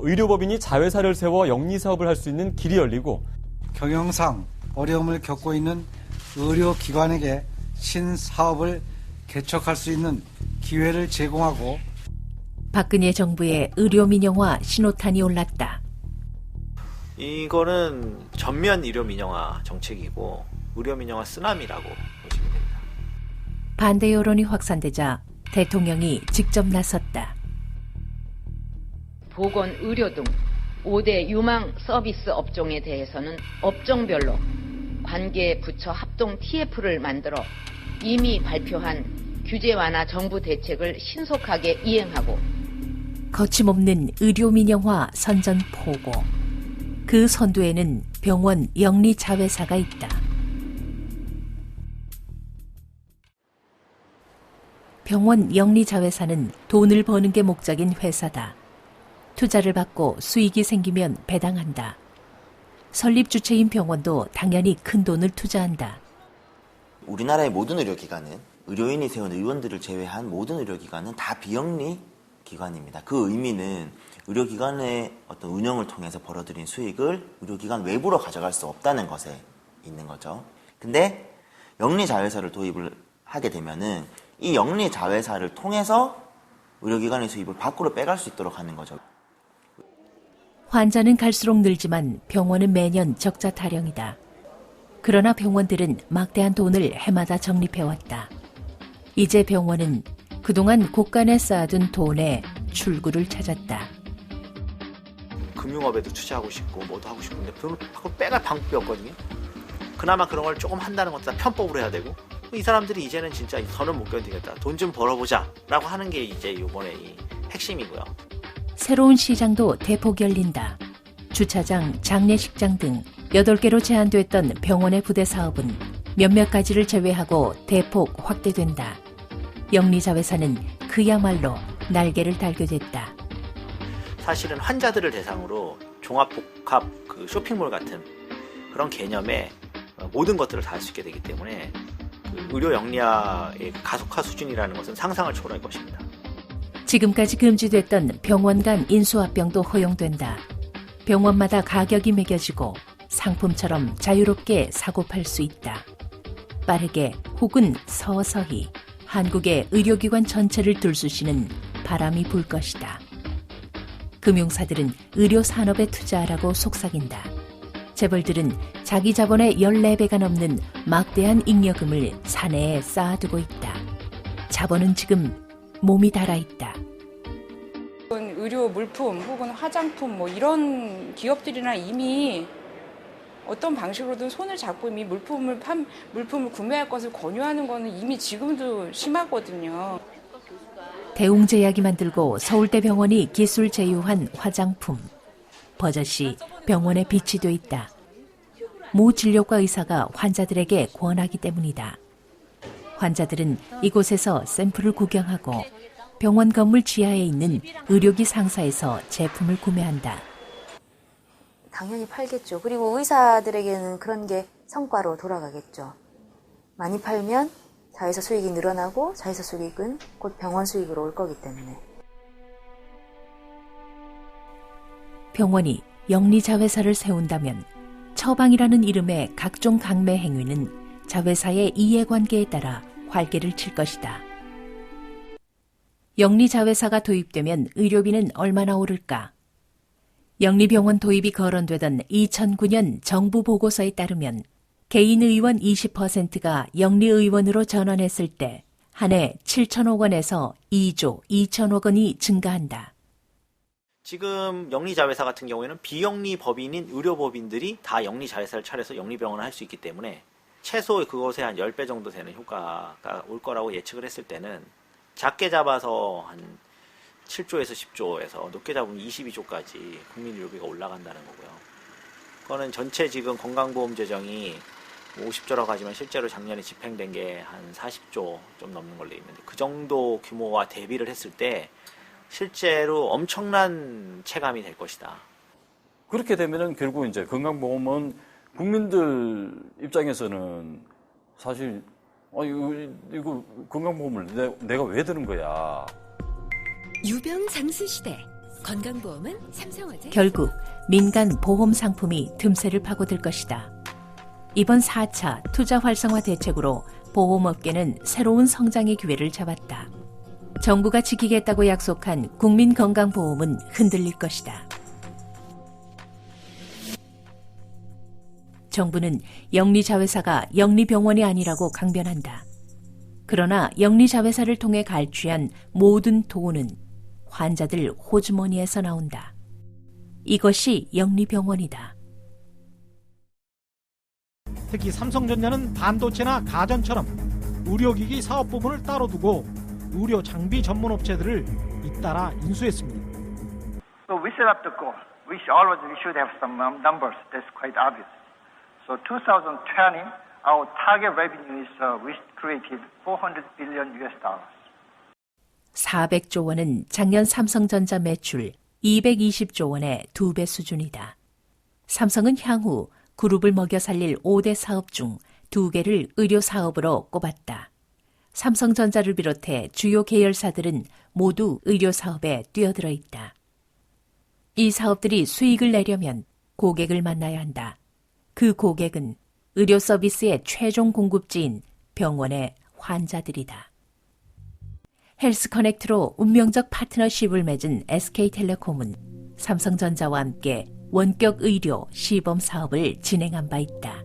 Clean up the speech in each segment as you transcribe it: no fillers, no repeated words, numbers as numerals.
의료법인이 자회사를 세워 영리사업을 할 수 있는 길이 열리고 경영상 어려움을 겪고 있는 의료기관에게 신사업을 개척할 수 있는 기회를 제공하고 박근혜 정부의 의료민영화 신호탄이 올랐다. 이거는 전면 의료민영화 정책이고 의료민영화 쓰나미라고 보시면 됩니다. 반대 여론이 확산되자 대통령이 직접 나섰다. 보건, 의료 등 5대 유망 서비스 업종에 대해서는 업종별로 관계 부처 합동 TF를 만들어 이미 발표한 규제 완화 정부 대책을 신속하게 이행하고 거침없는 의료민영화 선전포고. 그 선두에는 병원 영리자회사가 있다. 병원 영리자회사는 돈을 버는 게 목적인 회사다. 투자를 받고 수익이 생기면 배당한다. 설립 주체인 병원도 당연히 큰 돈을 투자한다. 우리나라의 모든 의료기관은 의료인이 세운 의원들을 제외한 모든 의료기관은 다 비영리 기관입니다. 그 의미는 의료기관의 어떤 운영을 통해서 벌어들인 수익을 의료기관 외부로 가져갈 수 없다는 것에 있는 거죠. 근데 영리자회사를 도입을 하게 되면은 이 영리자회사를 통해서 의료기관의 수입을 밖으로 빼갈 수 있도록 하는 거죠. 환자는 갈수록 늘지만 병원은 매년 적자 타령이다. 그러나 병원들은 막대한 돈을 해마다 적립해왔다. 이제 병원은 그동안 곳간에 쌓아둔 돈에 출구를 찾았다. 금융업에도 투자하고 싶고 뭐도 하고 싶은데 그걸 빼갈 방법이 없거든요. 그나마 그런 걸 조금 한다는 것도 다 편법으로 해야 되고 이 사람들이 이제는 진짜 더는 못 견디겠다. 돈 좀 벌어보자 라고 하는 게 이제 이번에 이 핵심이고요. 새로운 시장도 대폭 열린다. 주차장, 장례식장 등 8개로 제한됐던 병원의 부대 사업은 몇몇 가지를 제외하고 대폭 확대된다. 영리자회사는 그야말로 날개를 달게 됐다. 사실은 환자들을 대상으로 종합복합 그 쇼핑몰 같은 그런 개념의 모든 것들을 다 할 수 있게 되기 때문에 그 의료 영리화의 가속화 수준이라는 것은 상상을 초월할 것입니다. 지금까지 금지됐던 병원 간 인수합병도 허용된다. 병원마다 가격이 매겨지고 상품처럼 자유롭게 사고 팔 수 있다. 빠르게 혹은 서서히 한국의 의료기관 전체를 들쑤시는 바람이 불 것이다. 금융사들은 의료산업에 투자하라고 속삭인다. 재벌들은 자기 자본의 14배가 넘는 막대한 잉여금을 사내에 쌓아두고 있다. 자본은 지금 몸이 달아있다. 의료 물품 혹은 화장품 뭐 이런 기업들이나 이미 어떤 방식으로든 손을 잡고 이미 물품을 구매할 것을 권유하는 거는 이미 지금도 심하거든요. 대웅제약이 만들고 서울대병원이 기술 제휴한 화장품. 버젓이 병원에 비치돼 있다. 모 진료과 의사가 환자들에게 권하기 때문이다. 환자들은 이곳에서 샘플을 구경하고 병원 건물 지하에 있는 의료기 상사에서 제품을 구매한다. 당연히 팔겠죠. 그리고 의사들에게는 그런 게 성과로 돌아가겠죠. 많이 팔면 자회사 수익이 늘어나고 자회사 수익은 곧 병원 수익으로 올 거기 때문에. 병원이 영리자회사를 세운다면 처방이라는 이름의 각종 강매 행위는 자회사의 이해관계에 따라 활개를 칠 것이다. 영리자회사가 도입되면 의료비는 얼마나 오를까? 영리병원 도입이 거론되던 2009년 정부 보고서에 따르면 개인 의원 20%가 영리의원으로 전환했을 때 한 해 7천억 원에서 2조 2천억 원이 증가한다. 지금 영리자회사 같은 경우에는 비영리 법인인 의료법인들이 다 영리자회사를 차려서 영리병원을 할 수 있기 때문에 최소 그것에 한 10배 정도 되는 효과가 올 거라고 예측을 했을 때는 작게 잡아서 한 7조에서 10조에서 높게 잡으면 22조까지 국민의료비가 올라간다는 거고요. 그거는 전체 지금 건강보험 재정이 50조라고 하지만 실제로 작년에 집행된 게 한 40조 좀 넘는 걸로 있는데 그 정도 규모와 대비를 했을 때 실제로 엄청난 체감이 될 것이다. 그렇게 되면은 결국 이제 건강보험은 국민들 입장에서는 사실 이거 건강보험을 내가 왜 드는 거야? 유병장수 시대 건강보험은 삼성화재. 결국 민간 보험 상품이 틈새를 파고들 것이다. 이번 4차 투자 활성화 대책으로 보험업계는 새로운 성장의 기회를 잡았다. 정부가 지키겠다고 약속한 국민건강보험은 흔들릴 것이다. 정부는 영리자회사가 영리병원이 아니라고 강변한다. 그러나 영리자회사를 통해 갈취한 모든 돈은 환자들 호주머니에서 나온다. 이것이 영리병원이다. 특히 삼성전자는 반도체나 가전처럼 의료기기 사업 부분을 따로 두고 의료 장비 전문 업체들을 잇따라 인수했습니다. So we set up the goal. We should have some numbers. That's quite obvious. So 2020, our target revenue is we created $400 billion. 400조 원은 작년 삼성전자 매출 220조 원의 2배 수준이다. 삼성은 향후 그룹을 먹여 살릴 5대 사업 중 2개를 의료 사업으로 꼽았다. 삼성전자를 비롯해 주요 계열사들은 모두 의료 사업에 뛰어들어 있다. 이 사업들이 수익을 내려면 고객을 만나야 한다. 그 고객은 의료 서비스의 최종 공급지인 병원의 환자들이다. 헬스커넥트로 운명적 파트너십을 맺은 SK텔레콤은 삼성전자와 함께 원격 의료 시범 사업을 진행한 바 있다.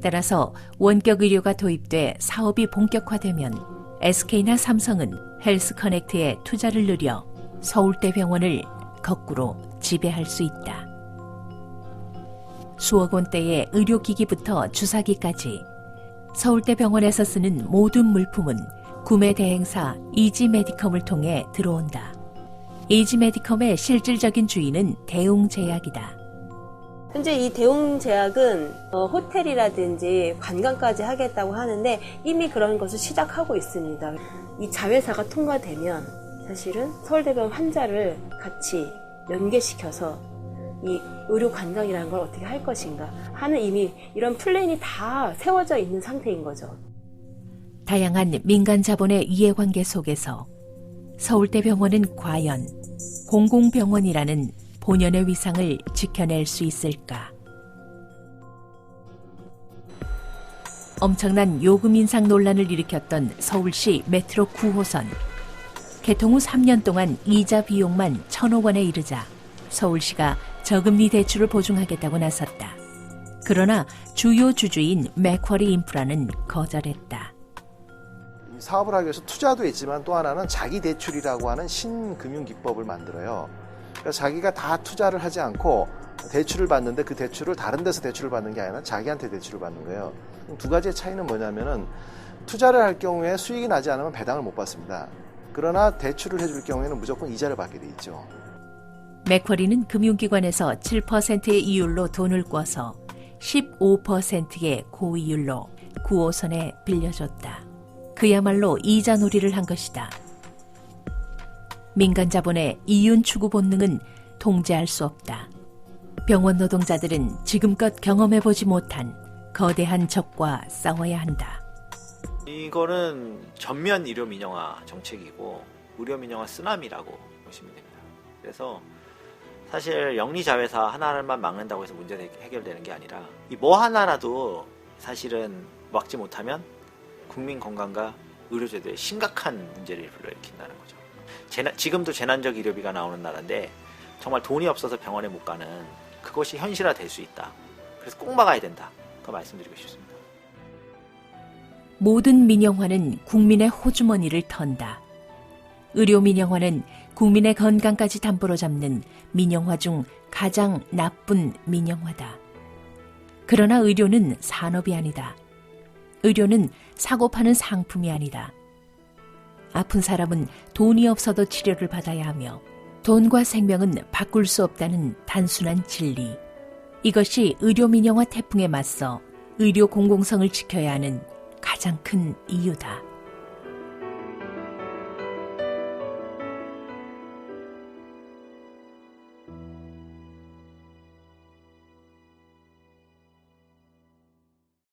따라서 원격 의료가 도입돼 사업이 본격화되면 SK나 삼성은 헬스커넥트에 투자를 늘려 서울대병원을 거꾸로 지배할 수 있다. 수억 원대의 의료기기부터 주사기까지 서울대병원에서 쓰는 모든 물품은 구매 대행사 이지메디컴을 통해 들어온다. 이지메디컴의 실질적인 주인은 대웅제약이다. 현재 이 대웅제약은 호텔이라든지 관광까지 하겠다고 하는데 이미 그런 것을 시작하고 있습니다. 이 자회사가 통과되면 사실은 서울대병원 환자를 같이 연계시켜서 이 의료 관광이라는 걸 어떻게 할 것인가 하는 이미 이런 플랜이 다 세워져 있는 상태인 거죠. 다양한 민간 자본의 이해관계 속에서 서울대병원은 과연 공공병원이라는 본연의 위상을 지켜낼 수 있을까? 엄청난 요금 인상 논란을 일으켰던 서울시 메트로 9호선. 개통 후 3년 동안 이자 비용만 1,000억 원에 이르자 서울시가 저금리 대출을 보증하겠다고 나섰다. 그러나 주요 주주인 맥쿼리 인프라는 거절했다. 사업을 하기 위해서 투자도 있지만 또 하나는 자기 대출이라고 하는 신금융 기법을 만들어요. 그러니까 자기가 다 투자를 하지 않고 대출을 받는데 그 대출을 다른 데서 대출을 받는 게 아니라 자기한테 대출을 받는 거예요. 두 가지의 차이는 뭐냐면은 투자를 할 경우에 수익이 나지 않으면 배당을 못 받습니다. 그러나 대출을 해줄 경우에는 무조건 이자를 받게 돼 있죠. 맥쿼리는 금융기관에서 7%의 이율로 돈을 꿔서 15%의 고이율로 9호선에 빌려줬다. 그야말로 이자놀이를 한 것이다. 민간 자본의 이윤 추구 본능은 통제할 수 없다. 병원 노동자들은 지금껏 경험해보지 못한 거대한 적과 싸워야 한다. 이거는 전면 의료 민영화 정책이고 의료 민영화 쓰나미라고 보시면 됩니다. 그래서 사실 영리자회사 하나만 막는다고 해서 문제가 해결되는 게 아니라 이 뭐 하나라도 사실은 막지 못하면 국민 건강과 의료제도에 심각한 문제를 불러일으킨다는 거죠. 지금도 재난적 의료비가 나오는 나라인데 정말 돈이 없어서 병원에 못 가는 그것이 현실화될 수 있다. 그래서 꼭 막아야 된다. 그거 말씀드리고 싶습니다. 모든 민영화는 국민의 호주머니를 턴다. 의료 민영화는 국민의 건강까지 담보로 잡는 민영화 중 가장 나쁜 민영화다. 그러나 의료는 산업이 아니다. 의료는 사고 파는 상품이 아니다. 아픈 사람은 돈이 없어도 치료를 받아야 하며 돈과 생명은 바꿀 수 없다는 단순한 진리. 이것이 의료 민영화 태풍에 맞서 의료 공공성을 지켜야 하는 가장 큰 이유다.